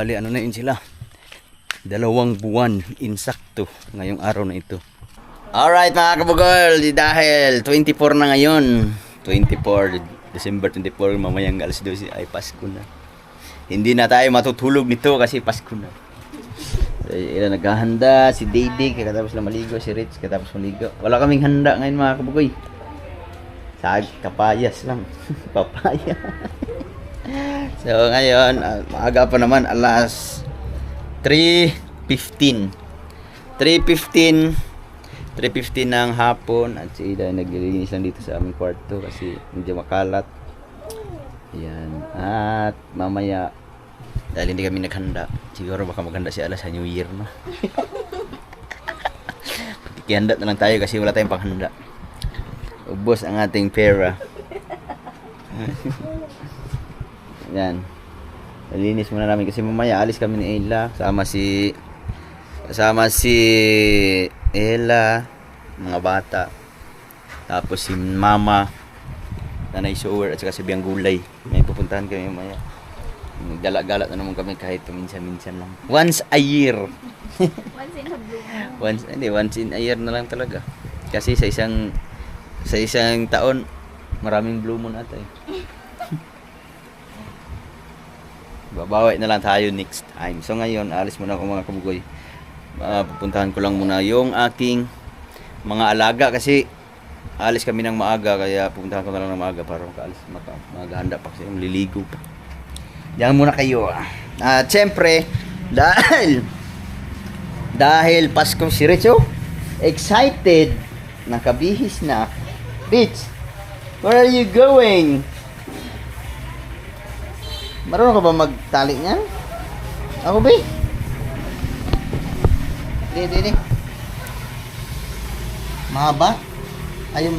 bali ano na yun sila, 2 buwan insakto ngayong araw na ito. Alright mga kabugol, dahil 24 na ngayon, 24 December 24, mamayang alas 12 ay Pasko na. Hindi na tayo matutulog nito kasi Pasko na. So, ilan naghahanda, si Dede katapos na maligo, si Rich katapos maligo. Wala kaming handa ngayon mga kabugoy. Kapayas lang. Papaya. So ngayon, maaga pa naman, alas 3:15 ng hapon. At si Ida naglilinis lang dito sa aming kwarto kasi medyo makalat. Ayan. At mamaya, dahil hindi kami naghanda, siguro baka maghanda si Ala sa New Year na. Kihanda na lang tayo kasi wala tayong panghanda. Ubos ang ating pera. Yan. Nalinis muna namin kasi mamaya alis kami ni Ella. Kasama si Ella, mga bata. Tapos si Mama, Nanay Sower, at saka si Biang Gulay. May pupuntahan kami mamaya. Gala-gala na naman kami kahit minsan-minsan lang. Once a year. Once in a blue moon. Once in a year na lang talaga. Kasi sa isang taon, maraming blue moon ata eh. Babawi na lang tayo next time. So ngayon, alis muna ako mga kabugoy. Pupuntahan ko lang muna yung aking mga alaga kasi alis kami ng maaga, kaya pupuntahan ko na lang ng maaga para maghahanda pa kasi liligo pa. Diyan muna kayo. At syempre, dahil Pasko si Richo, excited, nakabihis na. Rich, where are you going? Marunong ka ba magtali niyan? Ako ba? Di. Mahaba? Ayaw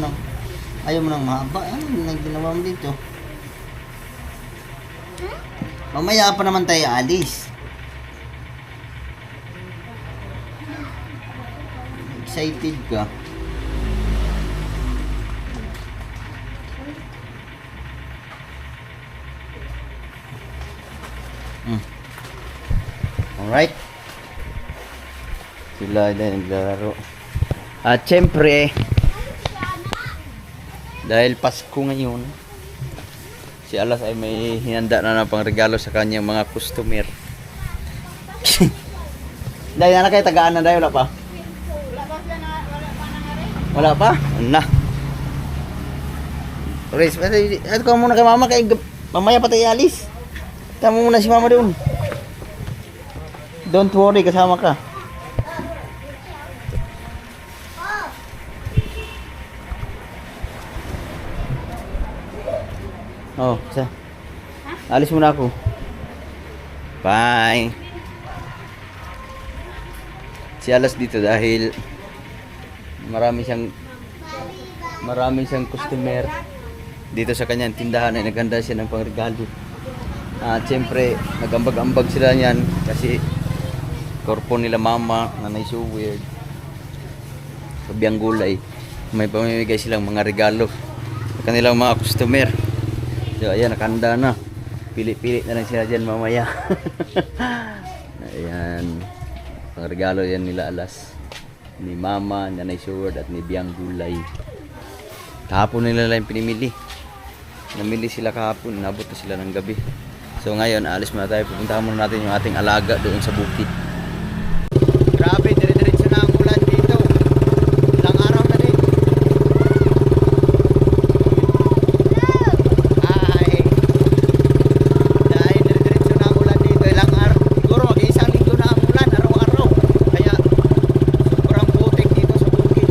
mo nang mahaba. Ano nang ginawa mo dito? Mamaya pa naman tayo alis. Excited ka? Alright. Sila na naglaro. At syempre, dahil Pasko ngayon, si Alas ay may hinanda na pang regalo sa kanyang mga customer. Dahil na kayo tagaan na dahil wala pa? Wala pa? Na. Riz, ito ka muna kay Mama kay mamaya pa tayo alis. Tama muna si Mama doon. Don't worry, kasama ka. Oh, sa. Alis muna ako. Bye. Si Alas dito dahil marami siyang customer dito sa kanyang tindahan ay naghanda siya ng pangregalo. At siyempre, nagambag-ambag sila niyan kasi korpo nila Mama, Nanay Sower, sa Biang Gulay. May pamimigay silang mga regalo sa kanilang mga customer. So ayan, nakahanda na. Pili-pili na lang sila dyan mamaya. Ayan, pang regalo yan nila Alas, ni Mama, Nanay Sower at ni Biang Gulay. Kahapon nila lang pinimili. Namili sila kahapon, nabot na sila ng gabi. So ngayon, alis muna tayo. Pupuntahan muna natin yung ating alaga doon sa bukid. Grabe, dire-diretso na ang ulan dito. Ilang araw na din. Hi. Dahil dire-diretso na ang ulan dito. Ilang araw. Siguro mag-iisang linggo na ang ulan, araw-araw. Kaya sobrang putik dito sa bukid.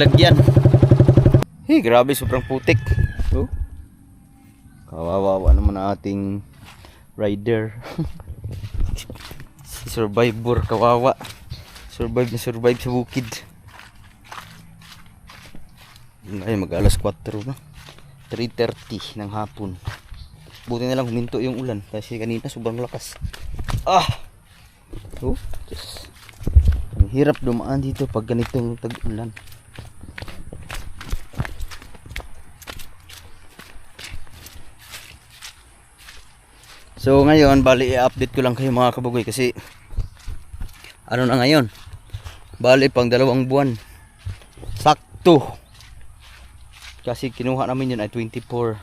naglagyan. Hey, grabe, sobrang putik. Oh. Kawawa naman ang ating rider. Si survivor, kawawa. Survive na survive sa bukid. Ay, mag-alas 4 na. 3:30 ng hapon. Buti na lang huminto yung ulan kasi kanina sobrang lakas. Ah! Oh, just, ang hirap dumaan dito pag ganitong tag-ulan. So ngayon, bali i-update ko lang kayo mga kabugoy kasi ano na ngayon? Bali pang 2 buwan. Sakto. Kasi kinuha namin yun ay 24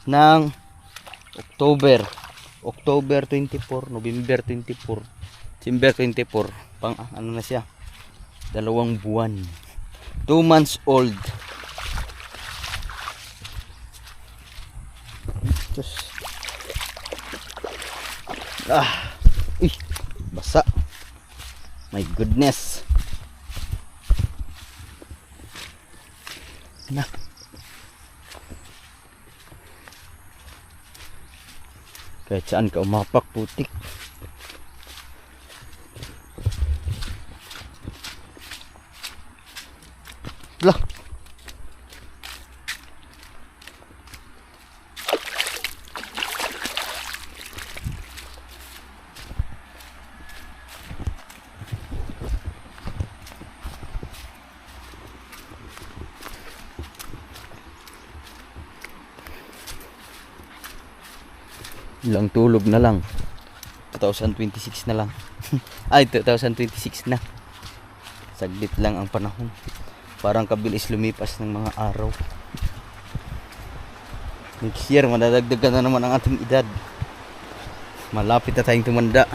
ng October 24, November 24, December 24, pang ano na siya, 2 buwan, 2 months old. Just, uy, basa, my goodness. Na, kahit saan ka umapak, putik. Lah, ilang tulog na lang, 2026 na lang. Ay, 2026 na. Saglit lang ang panahon, parang kabilis lumipas ng mga araw. Next year madadagdagan na naman ang ating edad, malapit na tayong tumanda.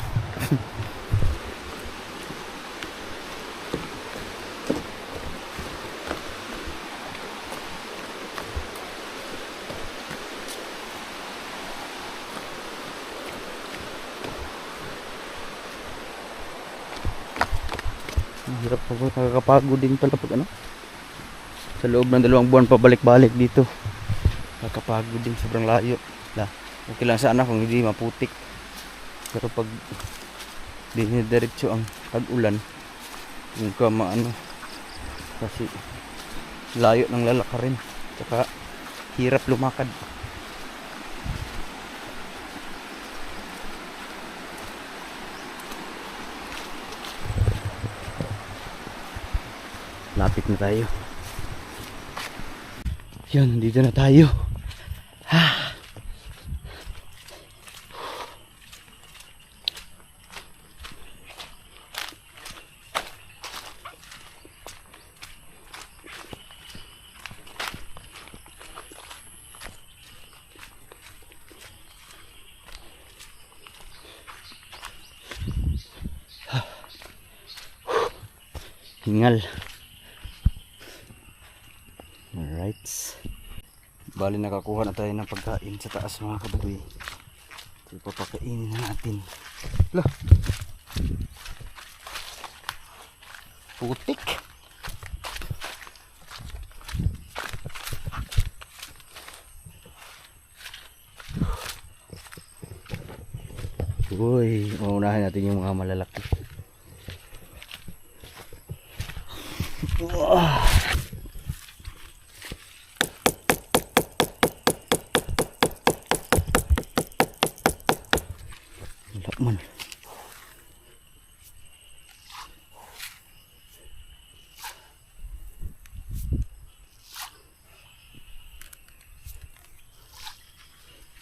Hirap po, nakakapagod din pala pag ano, sa loob ng 2 buwan pabalik-balik dito. Nakakapagod din, sobrang layo. Okay lang sana kung hindi maputik, pero pag diretso ang tag-ulan, yung ka maano, kasi layo ng lalakarin, saka hirap lumakad. Lapit na tayo. Yun, dito na tayo. Hingal. Alright. Bali nakakuha na tayo ng pagkain sa taas mga kababoy. So papakainin na natin. Lah. Putik. Uy, uunahin natin yung mga malalaki. Lakman.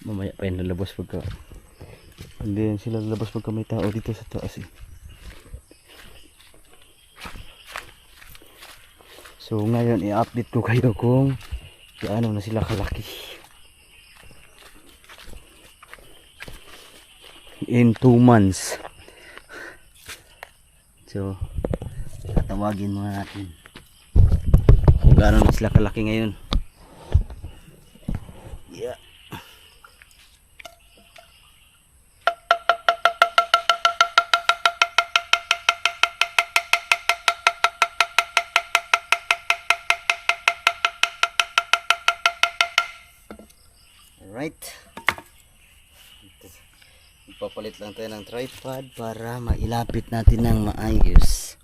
Mamaya pa yan lalabas pagka hindi yan sila lalabas pagka may tao dito sa taas eh. So ngayon i-update ko kayo kung gaano na sila kalaki in 2 months. So tatawagin muna natin kung gaano na sila kalaki ngayon. Yeah. Alright. Ipapalit lang tayo ng tripod para mailapit natin ng maayos.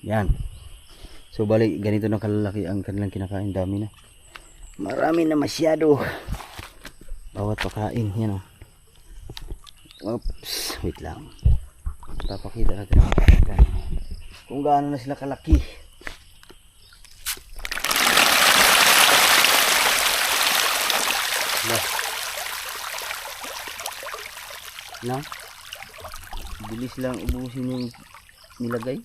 Yan. So bali ganito na kalalaki ang kanilang kinakain. Dami na. Marami na masyado. Bawat pakain. Yan o. Oops. Wait lang. Papakita natin ang pakain. Kung gaano na sila kalaki. Na bilis lang ubusin yung nilagay.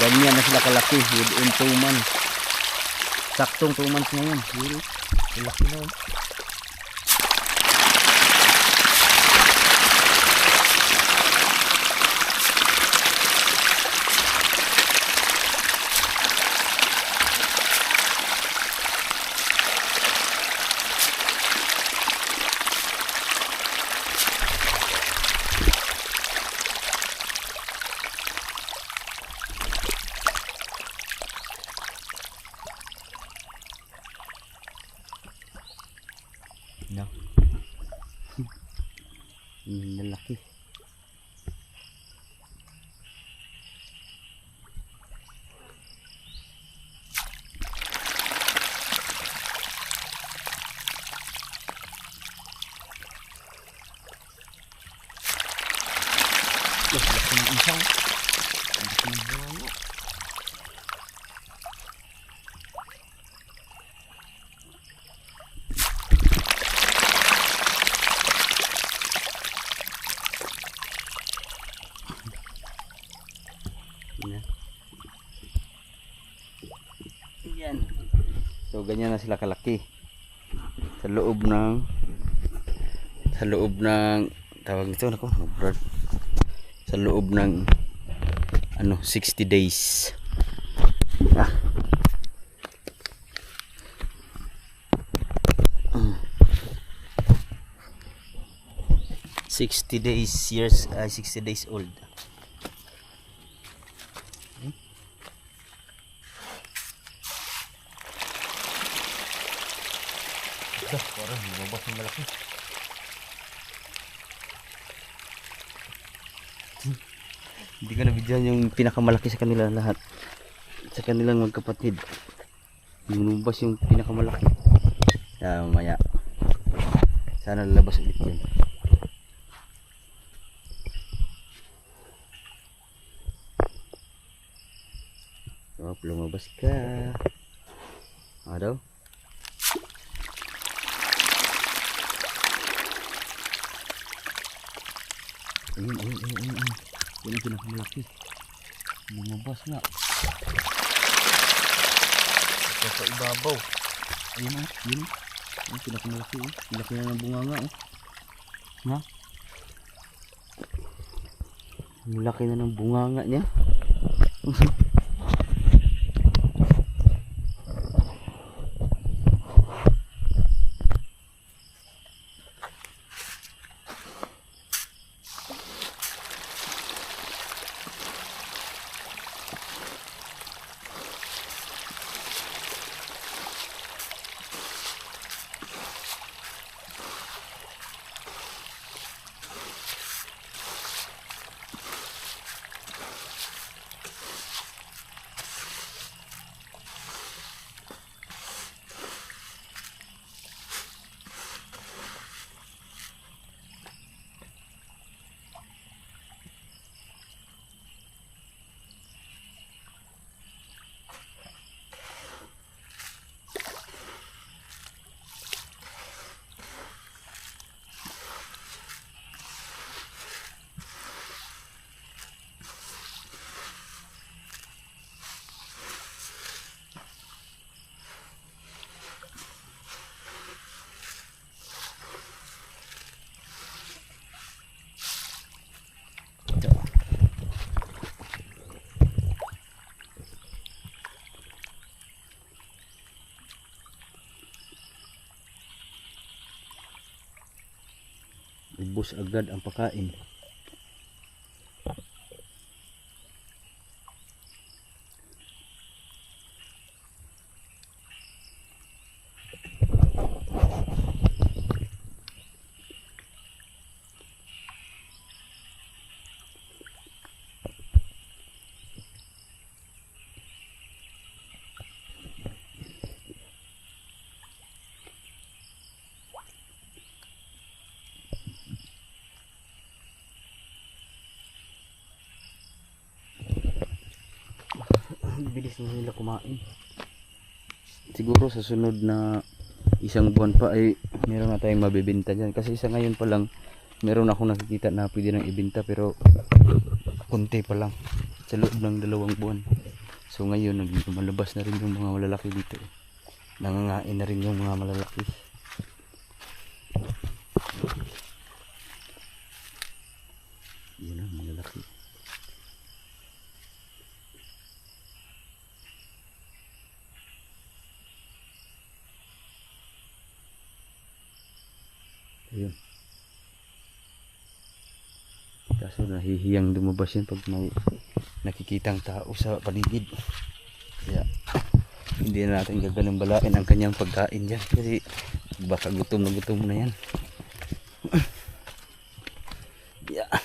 Ganyan na sila kalaki within 2 months. Saktong 2 months na yan. Laki na yun. No. Lalaki. Laki ng isang. Laki ng buwan. Yan. So ganyan na sila kalaki. Sa loob ng tawag nito nako, brad. Sa loob ng 60 days. Ah. 60 days old. Parang lumabas yung malaki. Hindi ko na-videohan yung pinakamalaki sa kanila lahat. Sa kanilang magkapatid. Lumabas yung pinakamalaki. Mamaya. Sana lalabas ulit yan. Lumabas ka. Daw? Ayun. Yan ang pinakamalaki. Lumabas nga. Ito sa ibabaw. Ayun yun. Ang pinakamalaki. Malaki na ng bunganga. Na? Malaki na ng bunganga niya. Ubos agad ang pagkain. alis na nila kumain. Siguro sa sunod na isang buwan pa ay meron na tayong mabibenta dyan. Kasi isa ngayon pa lang meron akong nakikita na pwede nang ibenta, pero konti pa lang sa loob ng 2 buwan. So ngayon lumalabas na rin yung mga malalaki dito. Nangangain na rin yung mga malalaki. Yun ang malalaki. Ayun. Kaso nahihiyang lumabas yan pag may nakikitang tao sa paligid. Kaya hindi na natin gaganong balain ang kanyang pagkain dyan, kasi baka gutom na yan. Yeah.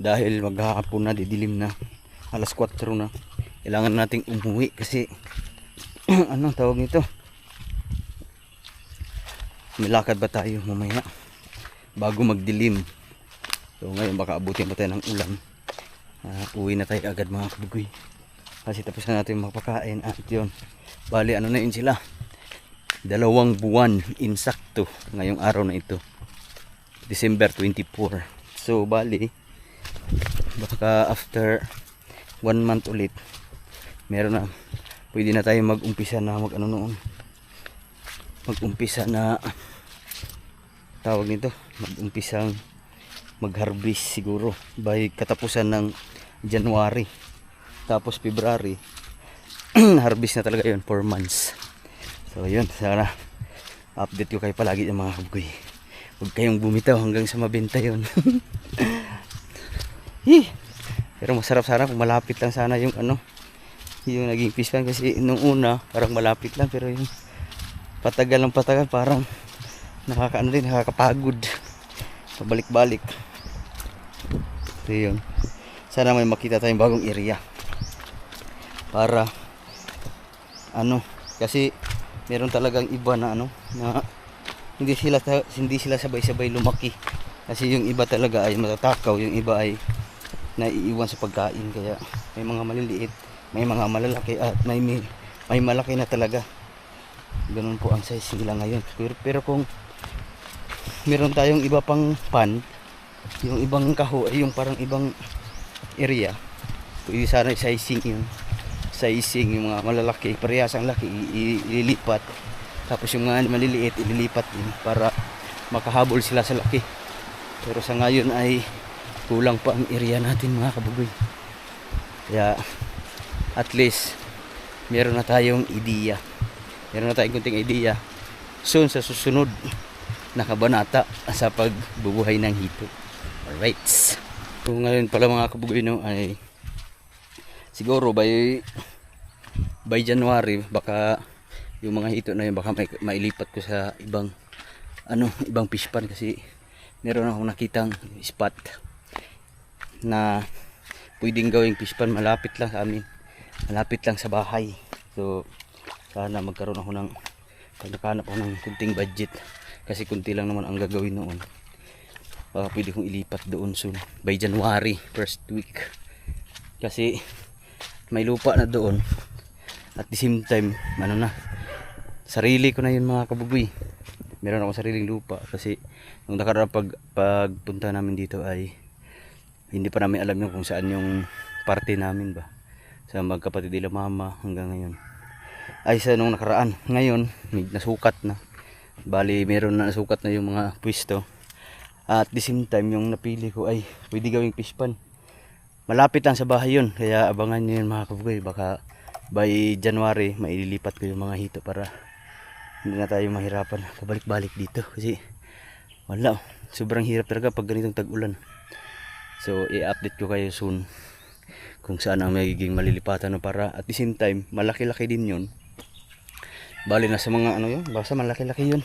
Dahil maghahapon na, didilim na, alas 4 na, kailangan nating umuwi kasi anong tawag nito, may lakad ba tayo mamaya bago magdilim. So ngayon baka abutin pa tayo ng ulan. Uwi na tayo agad mga kabugoy, kasi tapos na natin mapakain. At yun, bali ano na yun sila, 2 buwan insakto ngayong araw na ito, December 24. So bali baka after 1 month ulit meron na, pwede na tayo mag-umpisa na mag-umpisa na tawag nito, mag-umpisang mag-harvest siguro by katapusan ng January, tapos February harvest na talaga yun, 4 months. So yun, sana update ko kayo palagi yung mga kabugoy, huwag kayong bumitaw hanggang sa mabenta yun. Pero masarap sana kung malapit lang sana yung yung naging fish pan, kasi nung una parang malapit lang, pero yung patagal ng patagal parang nakakapagod pabalik-balik. So yun, sana may makita tayong bagong area para kasi meron talagang iba na na hindi sila sabay-sabay lumaki, kasi yung iba talaga ay matatakaw, yung iba ay naiiwan sa pagkain. Kaya may mga maliliit, may mga malalaki, at may malaki na talaga. Ganun po ang size nila ngayon. Pero kung meron tayong iba pang pan, yung ibang kaho ay yung parang ibang area, pwede sana sizing yung mga malalaki parehas ang laki ililipat, tapos yung mga maliliit ililipat din para makahabol sila sa laki. Pero sa ngayon ay kulang pa ang area natin mga kabugoy, kaya at least meron na tayong ideya, kunting ideya soon sa susunod na kabanata sa pagbubuhay ng hito. Alright, so ngayon pala mga kabugoy ay siguro by January baka yung mga hito na yun baka mailipat ko sa ibang fish pan, kasi meron akong nakitang spot na pwedeng gawing fish pan malapit lang sa amin, malapit lang sa bahay. So sana magkaroon ako ng kunting budget, kasi kunti lang naman ang gagawin noon. Pwede kong ilipat doon soon by January first week, kasi may lupa na doon, at the same time sarili ko na yun mga kabugoy. Meron akong sariling lupa, kasi nung nakaraan pagpunta namin dito ay hindi pa namin alam kung saan yung parte namin ba, sa magkapatid nila mama hanggang ngayon. Ay sa nung nakaraan, ngayon may nasukat na, bali meron na nasukat na yung mga pwesto. At the same time yung napili ko ay pwede gawing fish pan, malapit lang sa bahay yun, kaya abangan nyo yun mga kabugoy. Baka by January maililipat ko yung mga hito para hindi na tayo mahirapan pabalik-balik dito, kasi wala, sobrang hirap talaga pag ganitong tag-ulan. So i-update ko kayo soon kung saan ang magiging malilipatan para at the same time malaki-laki din yun. Bali na sa mga yun, basta malaki-laki yun,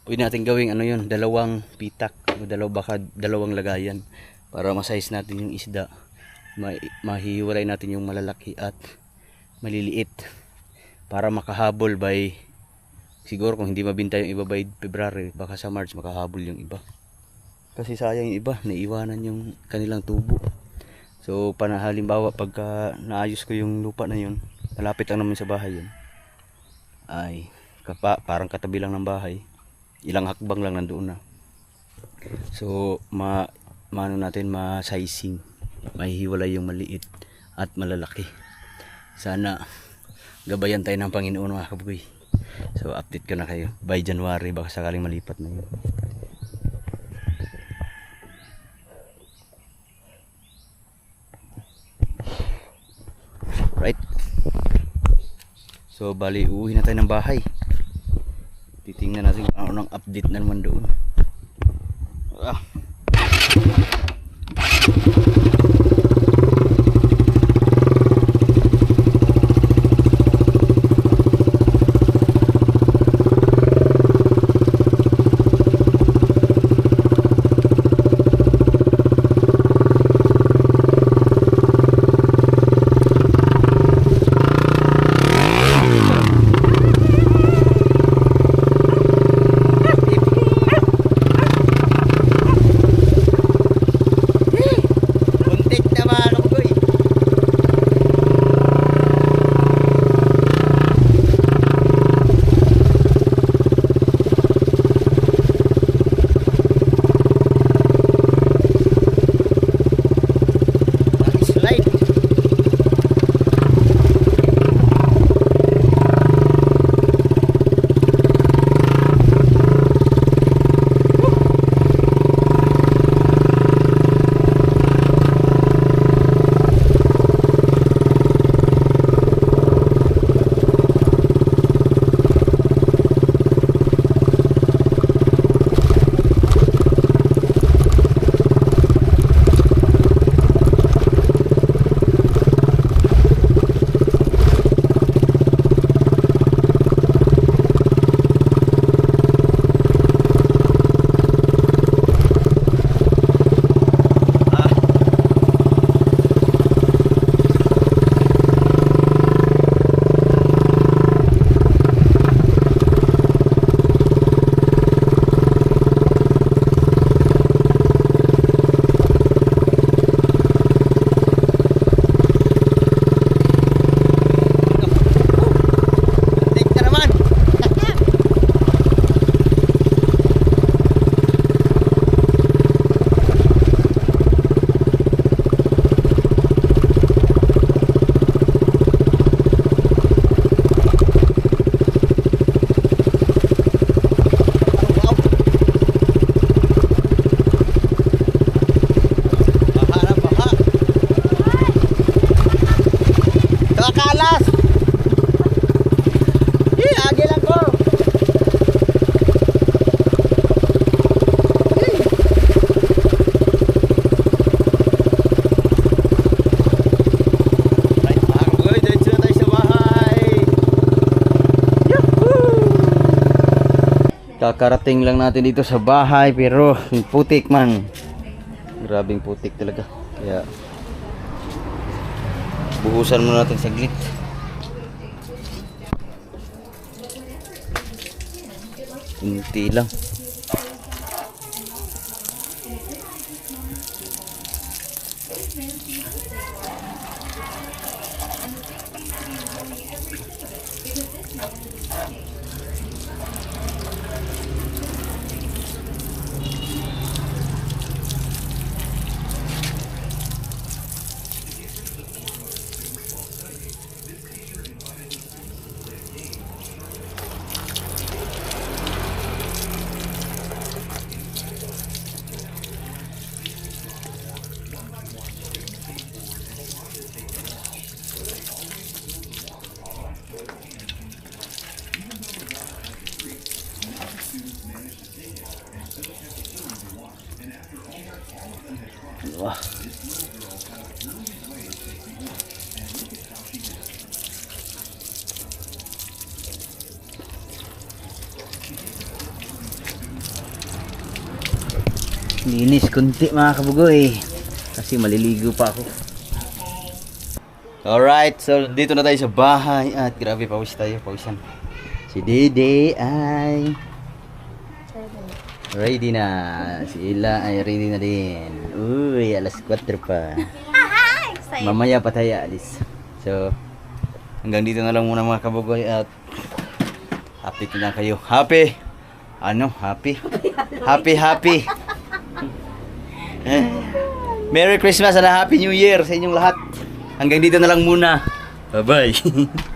pwede natin gawing ano yun, dalawang pitak, o dalawang lagayan para ma-size natin yung isda. Mahihiwalay natin yung malalaki at maliliit para makahabol by, siguro kung hindi mabinta yung iba by February, baka sa March makahabol yung iba. Kasi sayang yung iba, naiwanan yung kanilang tubo. So halimbawa pagka naayos ko yung lupa na yun, malapit lang naman sa bahay yun, ay parang katabi lang ng bahay, ilang hakbang lang nandoon na. So maano natin, ma-sizing, mahihiwalay yung maliit at malalaki. Sana gabayan tayo ng Panginoon mga kabugoy. So update ko na kayo by January, baka sakaling malipat na yun. Right, so bali uuwi na tayo ng bahay. Titingnan natin kung ano ng update na naman doon. Kakarating lang natin dito sa bahay, pero putik man. Grabing putik talaga. Kaya buhusan muna natin saglit. Kunti lang. Wah. Linis kunti mga kabugoy. Kasi maliligo pa ako. Alright, so dito na tayo sa bahay. At grabe, pawis tayo, pawisan. Si Dede ay ready na. Si Ila ay ready na din. Uy, alas 4 pa. Excited. Mamaya pa tayo alis. So, hanggang dito na lang muna mga kabugoy. At update na lang kayo. Happy! Ano? Happy? Happy! Merry Christmas and a Happy New Year sa inyong lahat. Hanggang dito na lang muna. Bye-bye.